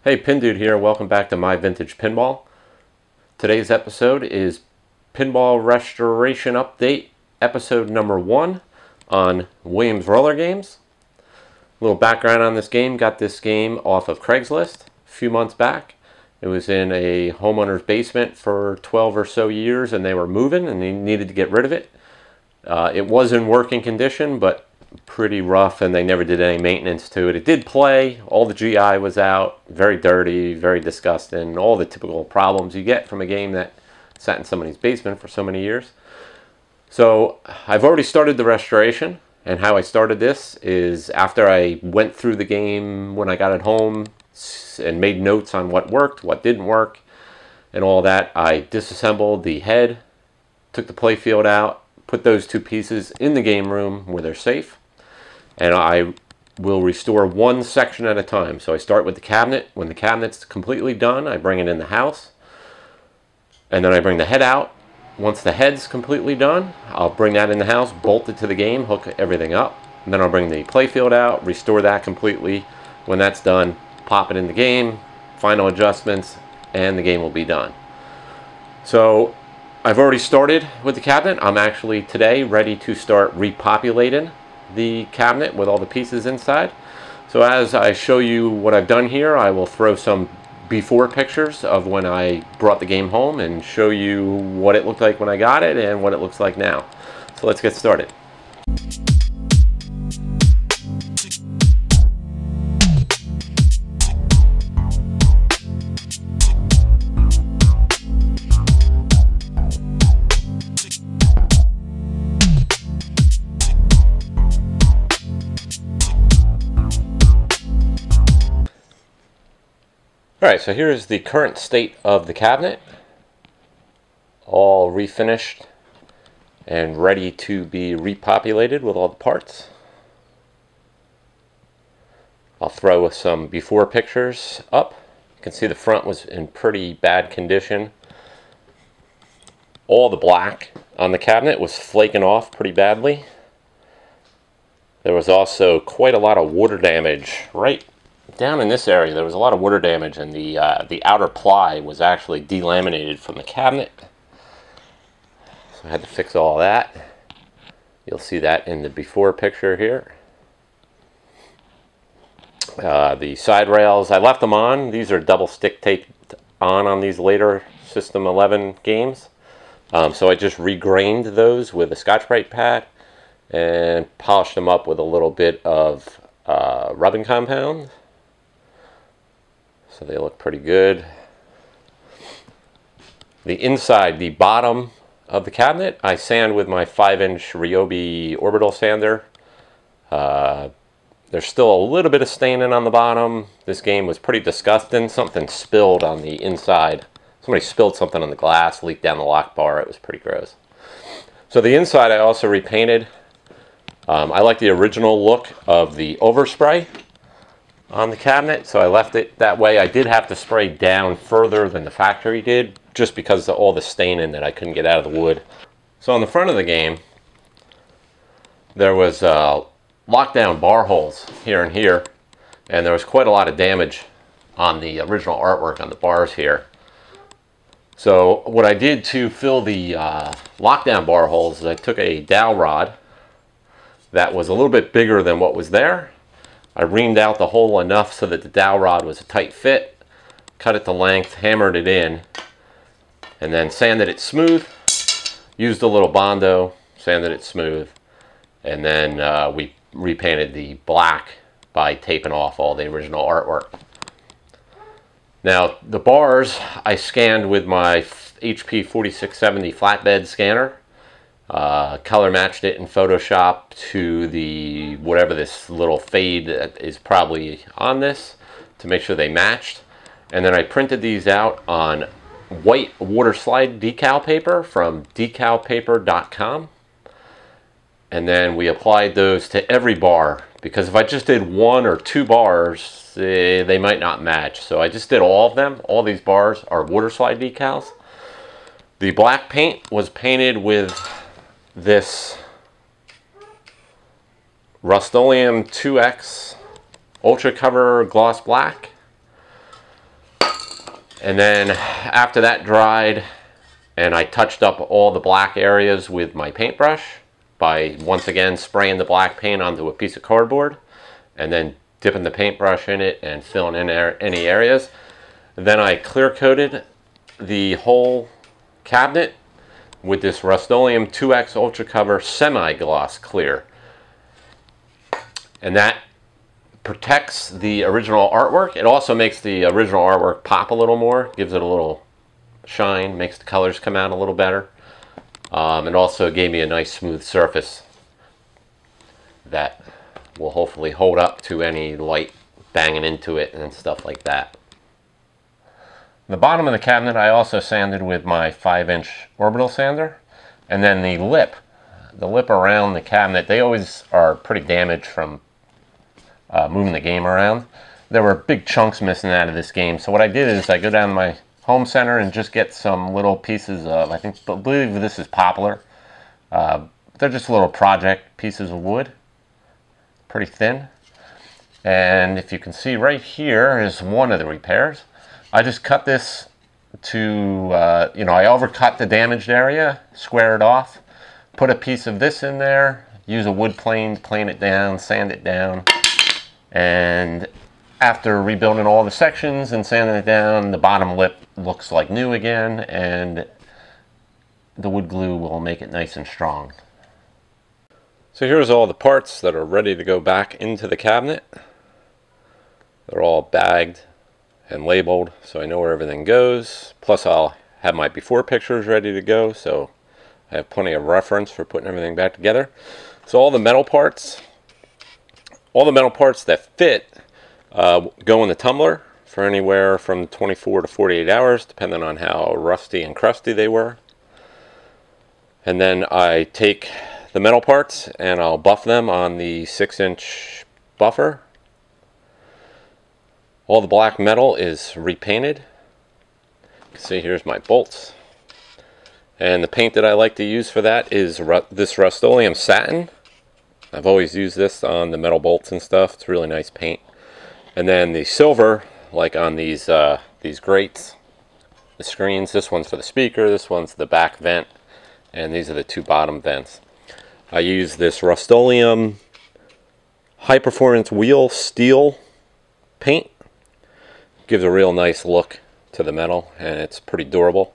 Hey, PinDude here. Welcome back to My Vintage Pinball. Today's episode is Pinball Restoration Update, episode number 1 on Williams Rollergames. A little background on this game. Got this game off of Craigslist a few months back. It was in a homeowner's basement for 12 or so years, and they were moving and they needed to get rid of it. It was in working condition, but pretty rough, and they never did any maintenance to it. It did play. All the GI was out. Very dirty, very disgusting. All the typical problems you get from a game that sat in somebody's basement for so many years. So I've already started the restoration, and how I started this is after I went through the game when I got it home and made notes on what worked, what didn't work, and all that. I disassembled the head, took the playfield out, put those two pieces in the game room where they're safe, and I will restore one section at a time. So I start with the cabinet. When the cabinet's completely done, I bring it in the house, and then I bring the head out. Once the head's completely done, I'll bring that in the house, bolt it to the game, hook everything up, and then I'll bring the playfield out, restore that completely. When that's done, pop it in the game, final adjustments, and the game will be done. So I've already started with the cabinet. I'm actually today ready to start repopulating the cabinet with all the pieces inside. So as I show you what I've done here, I will throw some before pictures of when I brought the game home and show you what it looked like when I got it and what it looks like now. So let's get started. Alright, so here is the current state of the cabinet, all refinished and ready to be repopulated with all the parts. I'll throw some before pictures up. You can see the front was in pretty bad condition. All the black on the cabinet was flaking off pretty badly. There was also quite a lot of water damage right down in this area. There was a lot of water damage, and the outer ply was actually delaminated from the cabinet. So I had to fix all that. You'll see that in the before picture here. The side rails, I left them on. These are double stick taped on these later System 11 games. So I just regrained those with a Scotch-Brite pad and polished them up with a little bit of rubbing compound. So they look pretty good. The inside, the bottom of the cabinet, I sand with my 5-inch Ryobi orbital sander. There's still a little bit of staining on the bottom. This game was pretty disgusting. Something spilled on the inside. Somebody spilled something on the glass, leaked down the lock bar. It was pretty gross. So the inside I also repainted. I like the original look of the overspray on the cabinet, so I left it that way. I did have to spray down further than the factory did, just because of all the staining that I couldn't get out of the wood. So on the front of the game, there was lockdown bar holes here and here, and there was quite a lot of damage on the original artwork on the bars here. So what I did to fill the lockdown bar holes is I took a dowel rod that was a little bit bigger than what was there. I reamed out the hole enough so that the dowel rod was a tight fit, cut it to length, hammered it in, and then sanded it smooth. Used a little Bondo, sanded it smooth, and then we repainted the black by taping off all the original artwork. Now the bars I scanned with my HP 4670 flatbed scanner. Color matched it in Photoshop to the whatever this little fade that is probably on this to make sure they matched, and then I printed these out on white water slide decal paper from decalpaper.com, and then we applied those to every bar, because if I just did 1 or 2 bars they might not match, so I just did all of them. All these bars are water slide decals. The black paint was painted with this Rust-Oleum 2X Ultra Cover Gloss Black. And then after that dried, and I touched up all the black areas with my paintbrush by once again spraying the black paint onto a piece of cardboard and then dipping the paintbrush in it and filling in any areas. Then I clear coated the whole cabinet with this Rust-Oleum 2X Ultra Cover semi-gloss clear. And that protects the original artwork. It also makes the original artwork pop a little more, gives it a little shine, makes the colors come out a little better. It also gave me a nice smooth surface that will hopefully hold up to any light banging into it and stuff like that. The bottom of the cabinet I also sanded with my 5-inch orbital sander. And then the lip around the cabinet, they always are pretty damaged from moving the game around. There were big chunks missing out of this game, so what I did is I go down to my home center and just get some little pieces of, I believe this is poplar. They're just little project pieces of wood, pretty thin. And if you can see right here is one of the repairs. I just cut this to, you know, I overcut the damaged area, square it off, put a piece of this in there, use a wood plane to plane it down, sand it down, and after rebuilding all the sections and sanding it down, the bottom lip looks like new again, and the wood glue will make it nice and strong. So here's all the parts that are ready to go back into the cabinet. They're all bagged and labeled, so I know where everything goes. Plus I'll have my before pictures ready to go, so I have plenty of reference for putting everything back together. So all the metal parts that fit go in the tumbler for anywhere from 24 to 48 hours, depending on how rusty and crusty they were. And then I take the metal parts and I'll buff them on the 6-inch buffer. All the black metal is repainted. You can see here's my bolts. And the paint that I like to use for that is this Rust-Oleum satin. I've always used this on the metal bolts and stuff. It's really nice paint. And then the silver, like on these grates, the screens. This one's for the speaker, this one's the back vent, and these are the two bottom vents. I use this Rust-Oleum high performance wheel steel paint. Gives a real nice look to the metal, and it's pretty durable.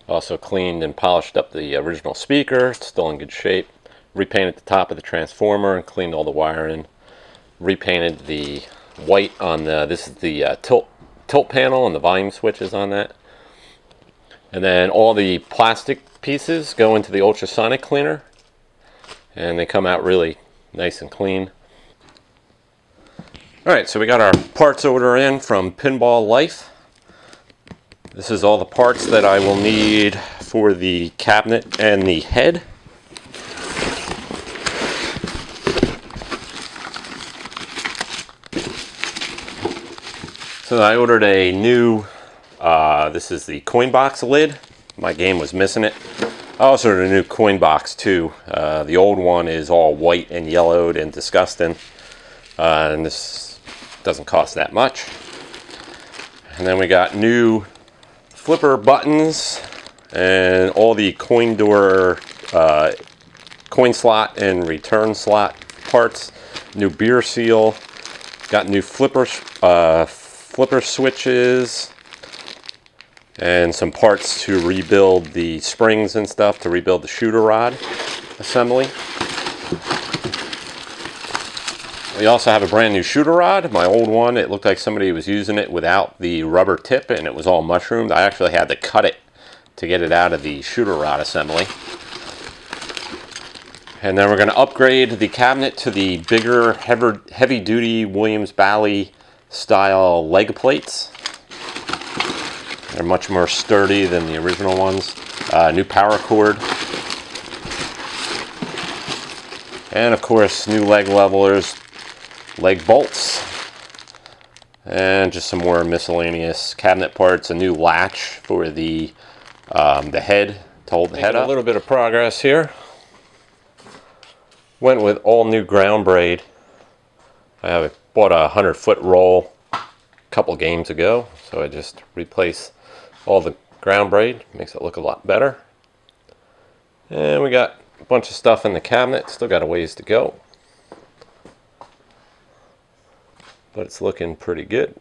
Also cleaned and polished up the original speaker. It's still in good shape. Repainted the top of the transformer and cleaned all the wiring. Repainted the white on this is the tilt panel and the volume switches on that. And then all the plastic pieces go into the ultrasonic cleaner, and they come out really nice and clean. Alright, so we got our parts order in from Pinball Life. This is all the parts that I will need for the cabinet and the head. So I ordered a new, this is the coin box lid. My game was missing it. I also ordered a new coin box too. The old one is all white and yellowed and disgusting. And this doesn't cost that much. And then we got new flipper buttons and all the coin door, coin slot and return slot parts. New beer seal. Got new flipper switches and some parts to rebuild the springs and stuff, to rebuild the shooter rod assembly. We also have a brand new shooter rod. My old one, it looked like somebody was using it without the rubber tip and it was all mushroomed. I actually had to cut it to get it out of the shooter rod assembly. And then we're going to upgrade the cabinet to the bigger, heavy-duty Williams Bally style leg plates. They're much more sturdy than the original ones. New power cord. And of course, new leg levelers, leg bolts, and just some more miscellaneous cabinet parts. A new latch for the head to hold the head up. A little bit of progress here. Went with all new ground braid. I bought a 100-foot roll, couple games ago, so I just replace all the ground braid, makes it look a lot better. And we got a bunch of stuff in the cabinet, still got a ways to go, but it's looking pretty good.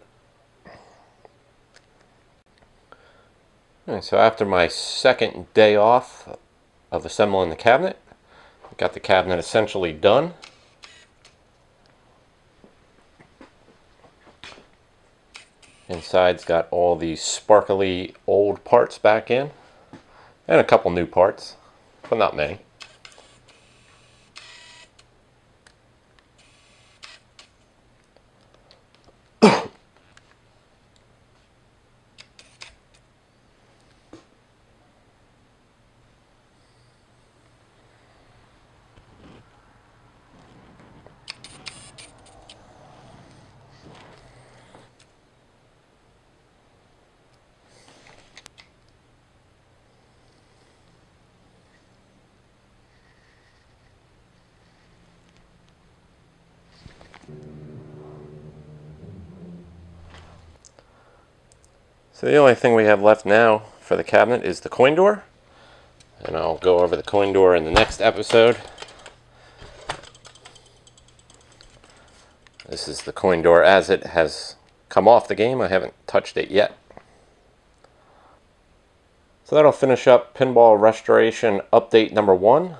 And so after my second day off of assembling the cabinet, got the cabinet essentially done. Inside's got all these sparkly old parts back in, and a couple new parts, but not many. So the only thing we have left now for the cabinet is the coin door, and I'll go over the coin door in the next episode. This is the coin door as it has come off the game. I haven't touched it yet. So that'll finish up Pinball Restoration Update number 1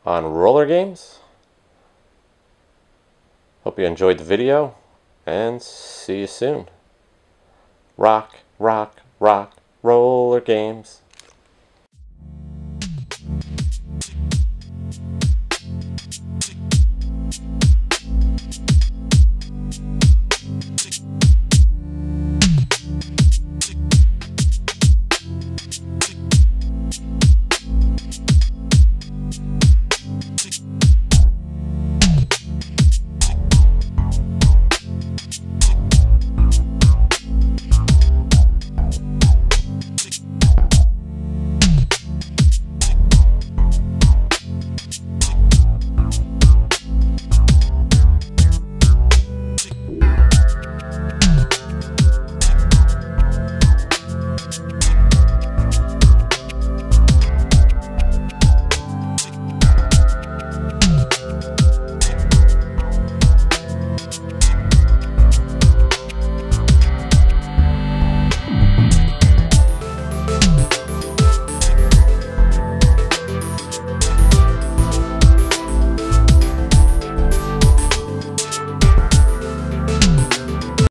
on Rollergames. Hope you enjoyed the video, and see you soon. Rock, rock, rock, roller games.